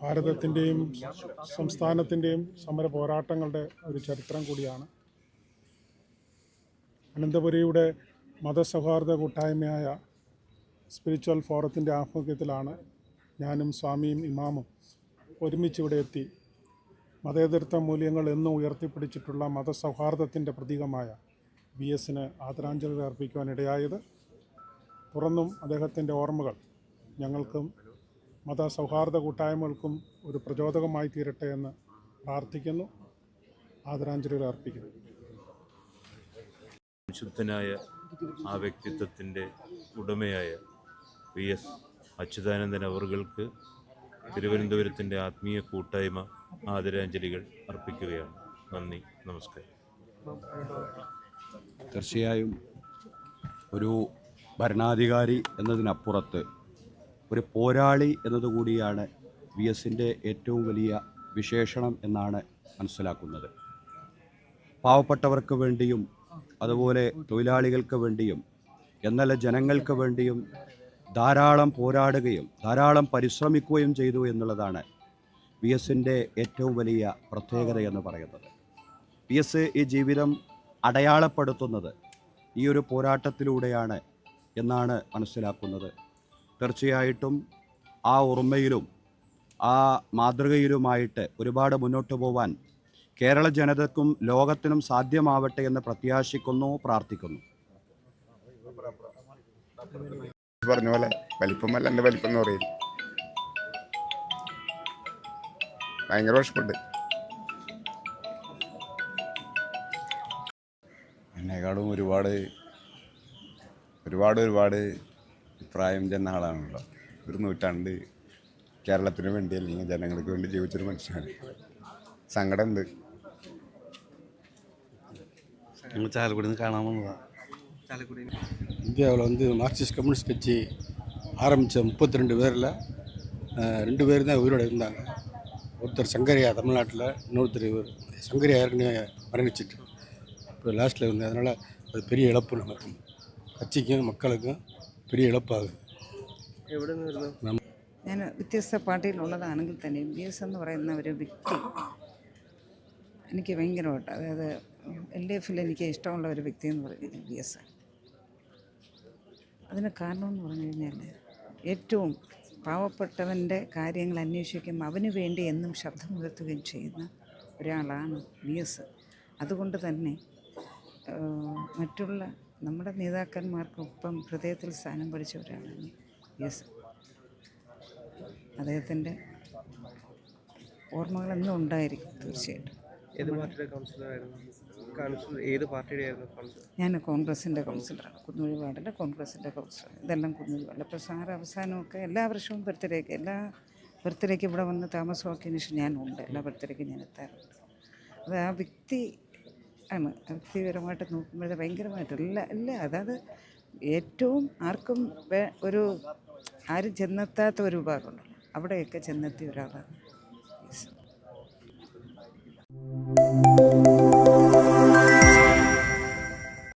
ഭാരതത്തിൻ്റെയും സംസ്ഥാനത്തിൻ്റെയും സമര പോരാട്ടങ്ങളുടെ ഒരു ചരിത്രം കൂടിയാണ്. അനന്തപുരിയുടെ മതസൗഹാർദ്ദ കൂട്ടായ്മയായ സ്പിരിച്വൽ ഫോറത്തിൻ്റെ ആഭിമുഖ്യത്തിലാണ് ഞാനും സ്വാമിയും ഇമാമും ഒരുമിച്ചിവിടെ എത്തി മതേതരത്വ മൂല്യങ്ങൾ എന്നും ഉയർത്തിപ്പിടിച്ചിട്ടുള്ള മതസൗഹാർദ്ദത്തിൻ്റെ പ്രതീകമായ VSന് ആദരാഞ്ജലി അർപ്പിക്കുവാനിടയായത്. തുറന്നും അദ്ദേഹത്തിൻ്റെ ഓർമ്മകൾ ഞങ്ങൾക്കും മതസൗഹാർദ്ദ കൂട്ടായ്മകൾക്കും ഒരു പ്രചോദകമായി തീരട്ടെ എന്ന് പ്രാർത്ഥിക്കുന്നു. ആദരാഞ്ജലികൾ അർപ്പിക്കുന്നു. വിശുദ്ധനായ ആ വ്യക്തിത്വത്തിൻ്റെ ഉടമയായ VS അച്യുതാനന്ദൻ അവർക്ക് തിരുവനന്തപുരത്തിൻ്റെ ആത്മീയ കൂട്ടായ്മ ആദരാഞ്ജലികൾ അർപ്പിക്കുകയാണ്. നന്ദി, നമസ്കാരം. തീർച്ചയായും ഒരു ഭരണാധികാരി എന്നതിനപ്പുറത്ത് ഒരു പോരാളി എന്നതുകൂടിയാണ് VSൻ്റെ ഏറ്റവും വലിയ വിശേഷണം എന്നാണ് മനസ്സിലാക്കുന്നത്. പാവപ്പെട്ടവർക്ക് വേണ്ടിയും അതുപോലെ തൊഴിലാളികൾക്ക് വേണ്ടിയും എന്നല്ല ജനങ്ങൾക്ക് വേണ്ടിയും ധാരാളം പോരാടുകയും ധാരാളം പരിശ്രമിക്കുകയും ചെയ്തു എന്നുള്ളതാണ് VSൻ്റെ ഏറ്റവും വലിയ പ്രത്യേകത എന്ന് പറയുന്നത്. VS ഈ ജീവിതം അടയാളപ്പെടുത്തുന്നത് ഈ ഒരു പോരാട്ടത്തിലൂടെയാണ് എന്നാണ് മനസ്സിലാക്കുന്നത്. തീർച്ചയായിട്ടും ആ ഓർമ്മയിലും ആ മാതൃകയിലുമായിട്ട് ഒരുപാട് മുന്നോട്ട് പോവാൻ കേരള ജനതയ്ക്കും ലോകത്തിനും സാധ്യമാവട്ടെ എന്ന് പ്രത്യാശിക്കുന്നു, പ്രാർത്ഥിക്കുന്നു. പറഞ്ഞ പോലെ വലിപ്പമല്ല എൻ്റെ വലിപ്പം എന്ന് പറയും. ഭയങ്കര വിഷമുണ്ട്. എന്നെക്കാളും ഒരുപാട് പ്രായം ചെന്ന ആളാണല്ലോ. ഒരു നൂറ്റാണ്ട് കേരളത്തിന് വേണ്ടി അല്ലെങ്കിൽ ജനങ്ങൾക്ക് വേണ്ടി ജീവിച്ചൊരു മനുഷ്യനാണ്. സങ്കടമുണ്ട്. ഞങ്ങൾ ചാലക്കുടിയിൽ നിന്ന് കാണാൻ വന്നതാണ്. இந்தியாவில் மார்க்சிஸ்ட் கம்யூனிஸ்ட் கட்சி ஆரம்பித்த 32 பேரில் 2 பேர் தான் உயிரோடு இருந்தாங்க. ஒருத்தர் சங்கரியா தமிழ்நாட்டில், இன்னொருத்தர் இவர் சங்கரியா ஏற்கனவே மரணிச்சிட்டு இப்போ லாஸ்ட்டில் வந்து. அதனால் அது பெரிய இழப்பு நமக்கு, கட்சிக்கும் மக்களுக்கும் பெரிய ഇളപ്പാകും. ഞാൻ വ്യത്യസ്ത പാർട്ടിയിലുള്ളതാണെങ്കിൽ തന്നെ VS എന്ന് പറയുന്ന ഒരു വ്യക്തി എനിക്ക് ഭയങ്കരമായിട്ട്, അതായത് LDFൽ എനിക്ക് ഇഷ്ടമുള്ള ഒരു വ്യക്തി എന്ന് പറയുന്നത് VS. അതിന് കാരണമെന്ന് പറഞ്ഞു കഴിഞ്ഞാൽ ഏറ്റവും പാവപ്പെട്ടവൻ്റെ കാര്യങ്ങൾ അന്വേഷിക്കും, അവന് വേണ്ടി എന്നും ശബ്ദമുയർത്തുകയും ചെയ്യുന്ന ഒരാളാണ് VS. അതുകൊണ്ട് തന്നെ മറ്റുള്ള നമ്മുടെ നേതാക്കന്മാർക്കൊപ്പം ഹൃദയത്തിൽ സ്ഥാനം പഠിച്ച ഒരാളാണ് VS. അദ്ദേഹത്തിൻ്റെ ഓർമ്മകളെന്നും ഉണ്ടായിരിക്കും തീർച്ചയായിട്ടും. ഞാൻ കോൺഗ്രസിൻ്റെ കൗൺസിലറാണ്, കുന്നൂഴി വാർഡിലെ കോൺഗ്രസിൻ്റെ കൗൺസിലർ. ഇതെല്ലാം കുന്നൂഴി വാർഡിൽ. അപ്പോൾ സാറ് അവസാനമൊക്കെ എല്ലാ വർഷവും ബർത്ത്ഡേക്ക് ഇവിടെ വന്ന് താമസമാക്കിയതിന് ശേഷം ഞാനുണ്ട്. എല്ലാ ബർത്ത്ഡേക്കും ഞാൻ എത്താറുണ്ട്. അത് ആ വ്യക്തി ആണ്. വ്യക്തിപരമായിട്ട് നോക്കുമ്പോഴേ ഭയങ്കരമായിട്ട് അതായത് ഏറ്റവും ആർക്കും ആരും ചെന്നെത്താത്ത ഒരു വിഭാഗമുണ്ടല്ലോ, അവിടെയൊക്കെ ചെന്നെത്തിയ ഒരാളാണ്.